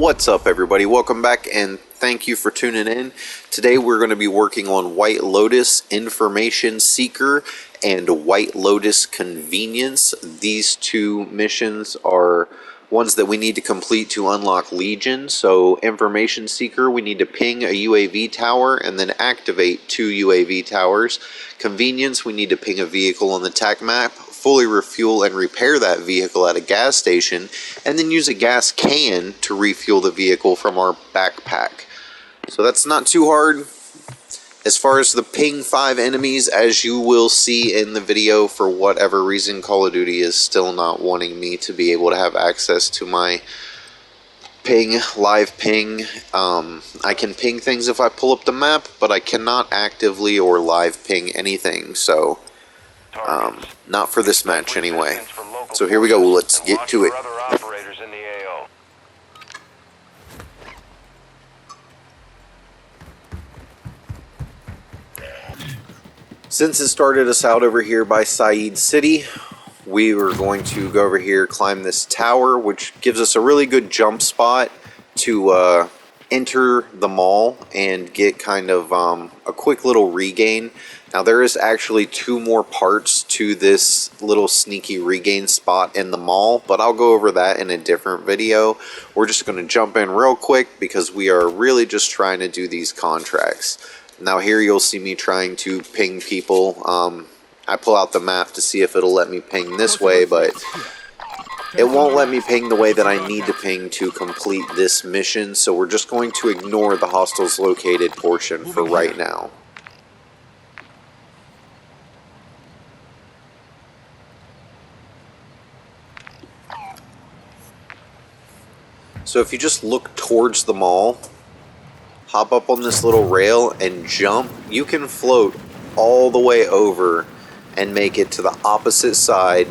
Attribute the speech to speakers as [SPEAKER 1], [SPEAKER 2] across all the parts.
[SPEAKER 1] What's up, everybody? Welcome back and thank you for tuning in. Today we're going to be working on White Lotus Information Seeker and White Lotus Convenience. These two missions are ones that we need to complete to unlock Legion. So Information Seeker, we need to ping a UAV tower and then activate 2 UAV towers. Convenience, we need to ping a vehicle on the TAC map, fully refuel and repair that vehicle at a gas station, and then use a gas can to refuel the vehicle from our backpack. So that's not too hard. As far as the ping 5 enemies, as you will see in the video, for whatever reason Call of Duty is still not wanting me to be able to have access to my ping, live ping. I can ping things if I pull up the map, but I cannot actively or live ping anything, so not for this match anyway. So here we go, let's get to it. Since it started us out over here by Said City, we were going to go over here, climb this tower, which gives us a really good jump spot to enter the mall and get kind of a quick little regain. Now there is actually 2 more parts to this little sneaky regain spot in the mall, but I'll go over that in a different video. We're just going to jump in real quick because we are really just trying to do these contracts. Now here you'll see me trying to ping people. I pull out the map to see if it'll let me ping this way, but it won't let me ping the way that I need to ping to complete this mission, so we're just going to ignore the hostiles located portion for right now. So if you just look towards the mall, hop up on this little rail and jump, you can float all the way over and make it to the opposite side.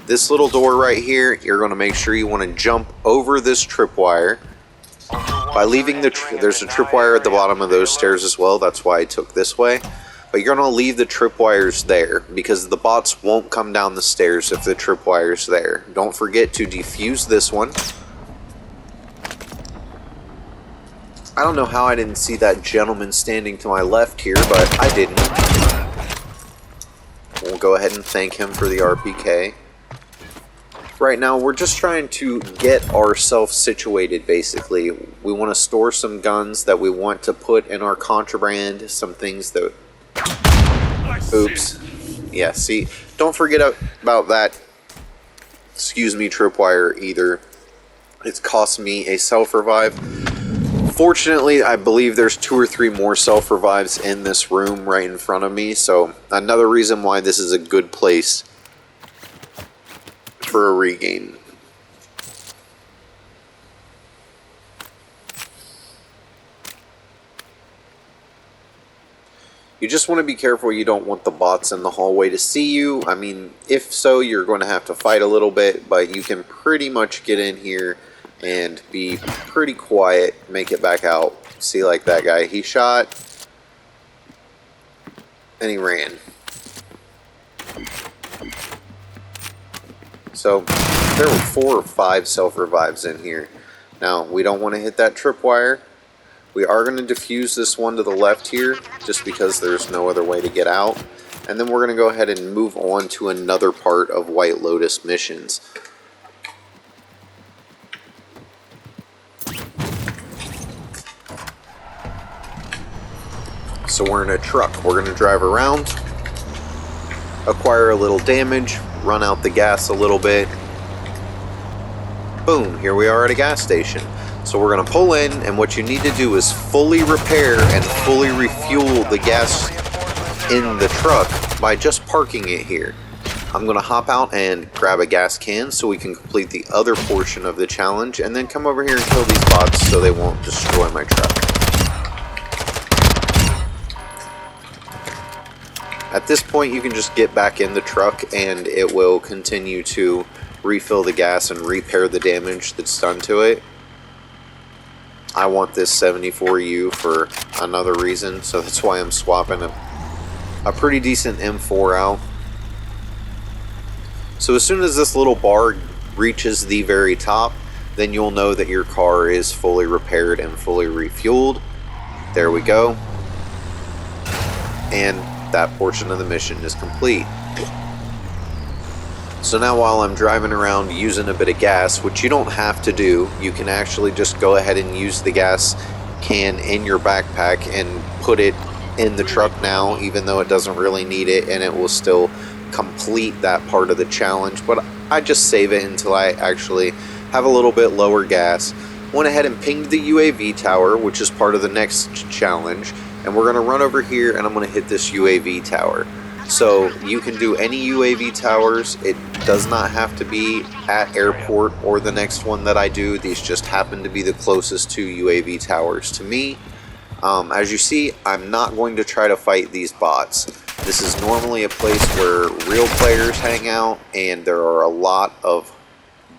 [SPEAKER 1] This little door right here, you're going to make sure you want to jump over this tripwire. By leaving there's a tripwire at the bottom of those stairs as well, that's why I took this way. But you're going to leave the tripwires there because the bots won't come down the stairs if the tripwire's there. Don't forget to defuse this one. I don't know how I didn't see that gentleman standing to my left here, but I didn't. We'll go ahead and thank him for the RPK. Right now, we're just trying to get ourselves situated, basically. We want to store some guns that we want to put in our contraband, some things that... Oops. Yeah, see, don't forget about that, excuse me, tripwire either. It's cost me a self-revive. Fortunately, I believe there's 2 or 3 more self-revives in this room right in front of me, so another reason why this is a good place for a regain. You just want to be careful you don't want the bots in the hallway to see you. I mean, if so, you're going to have to fight a little bit, but you can pretty much get in here and be pretty quiet, make it back out. See, like that guy, he shot and he ran. So there were 4 or 5 self-revives in here. Now we don't want to hit that tripwire. We are going to defuse this one to the left here just because there's no other way to get out, and then we're going to go ahead and move on to another part of White Lotus missions. So we're in a truck. We're going to drive around, acquire a little damage, run out the gas a little bit. Boom, here we are at a gas station. So we're going to pull in, and what you need to do is fully repair and fully refuel the gas in the truck by just parking it here. I'm going to hop out and grab a gas can so we can complete the other portion of the challenge, and then come over here and kill these bots so they won't destroy my truck. At this point, you can just get back in the truck and it will continue to refill the gas and repair the damage that's done to it. I want this 74U for another reason, so that's why I'm swapping a pretty decent M4 out. So as soon as this little bar reaches the very top, then you'll know that your car is fully repaired and fully refueled. There we go. And that portion of the mission is complete. So now while I'm driving around using a bit of gas, which you don't have to do, you can actually just go ahead and use the gas can in your backpack and put it in the truck now, even though it doesn't really need it, and it will still complete that part of the challenge. But I just save it until I actually have a little bit lower gas. Went ahead and pinged the UAV tower, which is part of the next challenge, and we're going to run over here and I'm going to hit this UAV tower. So you can do any UAV towers. It does not have to be at airport or the next one that I do. These just happen to be the closest two UAV towers to me. As you see, I'm not going to try to fight these bots. This is normally a place where real players hang out, and there are a lot of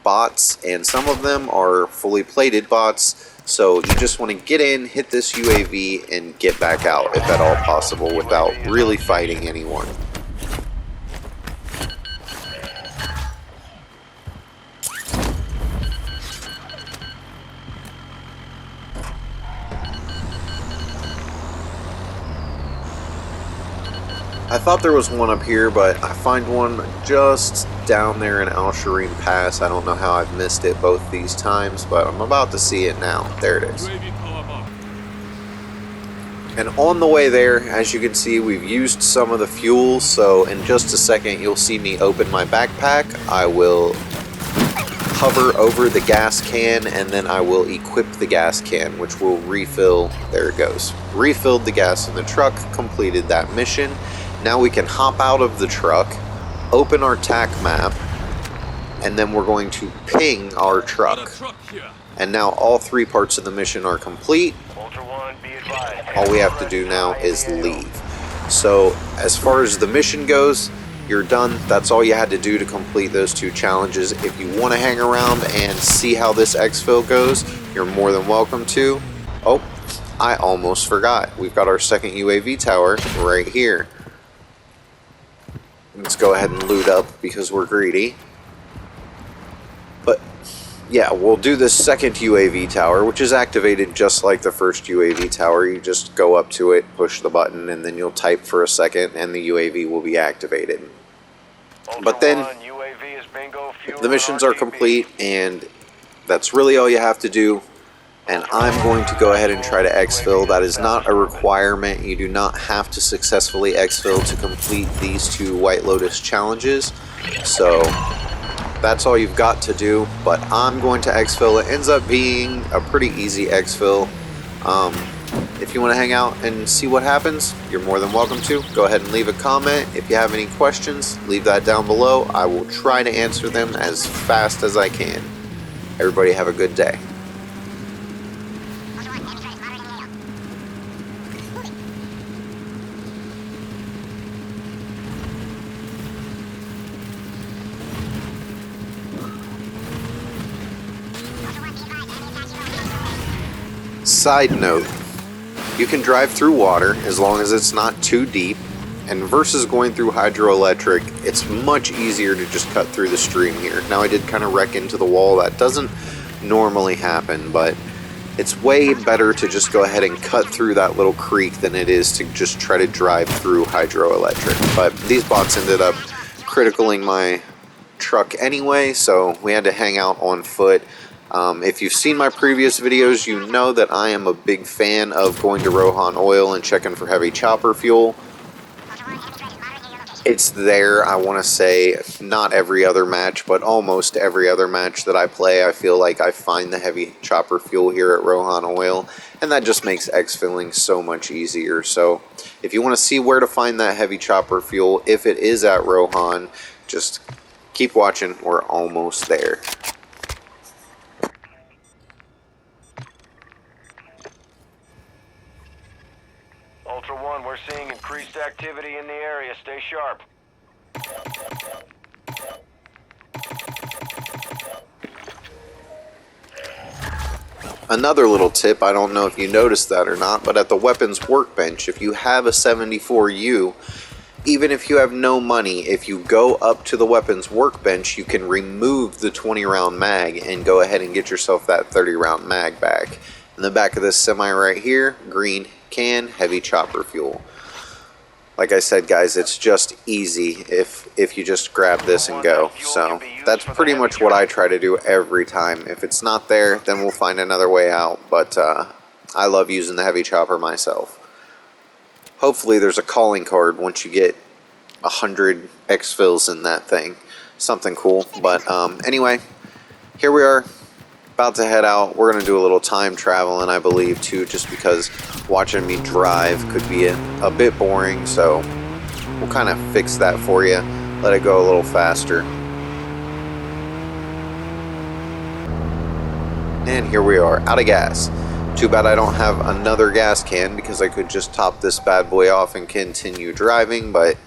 [SPEAKER 1] bots, and some of them are fully plated bots. So you just want to get in, hit this UAV, and get back out if at all possible without really fighting anyone. I thought there was one up here, but I find one just down there in Al Shireen Pass. I don't know how I've missed it both these times, but I'm about to see it now. There it is. And on the way there, as you can see, we've used some of the fuel, so in just a second you'll see me open my backpack. I will hover over the gas can, and then I will equip the gas can, which will refill. There it goes. Refilled the gas in the truck, completed that mission. Now we can hop out of the truck, open our TAC map, and then we're going to ping our truck. And now all three parts of the mission are complete. All we have to do now is leave. So as far as the mission goes, you're done. That's all you had to do to complete those two challenges. If you want to hang around and see how this exfil goes, you're more than welcome to. Oh, I almost forgot. We've got our second UAV tower right here. Let's go ahead and loot up because we're greedy. But yeah, we'll do this second UAV tower, which is activated just like the first UAV tower. You just go up to it, push the button, and then you'll type for a second and the UAV will be activated. But then the missions are complete, and that's really all you have to do. And I'm going to go ahead and try to exfil. That is not a requirement. You do not have to successfully exfil to complete these two White Lotus challenges. So that's all you've got to do. But I'm going to exfil. It ends up being a pretty easy exfil. If you want to hang out and see what happens, you're more than welcome to. Go ahead and leave a comment. If you have any questions, leave that down below. I will try to answer them as fast as I can. Everybody have a good day. Side note, you can drive through water as long as it's not too deep, and versus going through hydroelectric, it's much easier to just cut through the stream here. Now I did kind of wreck into the wall. That doesn't normally happen, but it's way better to just go ahead and cut through that little creek than it is to just try to drive through hydroelectric. But these bots ended up criticaling my truck anyway, so we had to hang out on foot. If you've seen my previous videos, you know that I am a big fan of going to Rohan Oil and checking for heavy chopper fuel. It's there, I want to say, not every other match, but almost every other match that I play. I feel like I find the heavy chopper fuel here at Rohan Oil, and that just makes exfilling so much easier. So if you want to see where to find that heavy chopper fuel, if it is at Rohan, just keep watching. We're almost there.
[SPEAKER 2] Ultra One, we're seeing increased activity in the area. Stay sharp.
[SPEAKER 1] Another little tip, I don't know if you noticed that or not, but at the weapons workbench, if you have a 74U even if you have no money, if you go up to the weapons workbench, you can remove the 20 round mag and go ahead and get yourself that 30 round mag back. In the back of this semi right here, green can, heavy chopper fuel. Like I said, guys, it's just easy if you just grab this and go. So that's pretty much what I try to do every time. If it's not there, then we'll find another way out. But I love using the heavy chopper myself. Hopefully there's a calling card once you get 100 exfils in that thing. Something cool. But anyway, here we are, about to head out. We're going to do a little time traveling, I believe, too, just because watching me drive could be a bit boring. So we'll kind of fix that for you. Let it go a little faster. And here we are, out of gas. Too bad I don't have another gas can, because I could just top this bad boy off and continue driving, but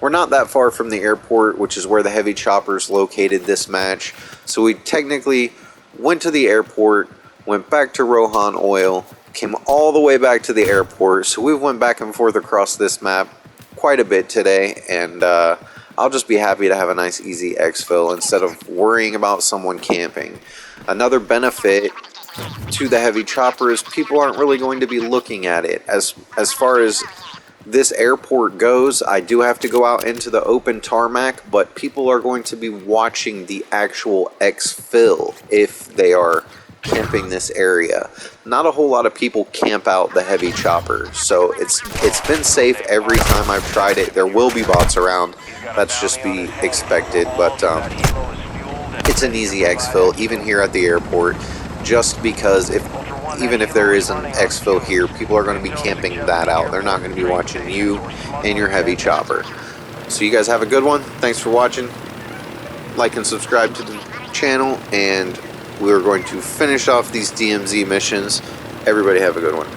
[SPEAKER 1] we're not that far from the airport, which is where the heavy chopper's located this match. So we technically went to the airport, went back to Rohan Oil, came all the way back to the airport. So we went back and forth across this map quite a bit today, and I'll just be happy to have a nice easy exfil instead of worrying about someone camping. Another benefit to the heavy chopper is people aren't really going to be looking at it. As far as this airport goes, I do have to go out into the open tarmac, but people are going to be watching the actual exfil if they are camping this area. Not a whole lot of people camp out the heavy chopper, so it's been safe every time I've tried it. There will be bots around, that's just be expected, but it's an easy exfil even here at the airport, just because even if there is an exfil here, people are going to be camping that out. They're not going to be watching you and your heavy chopper. So you guys have a good one. Thanks for watching. Like and subscribe to the channel, and we're going to finish off these DMZ missions. Everybody have a good one.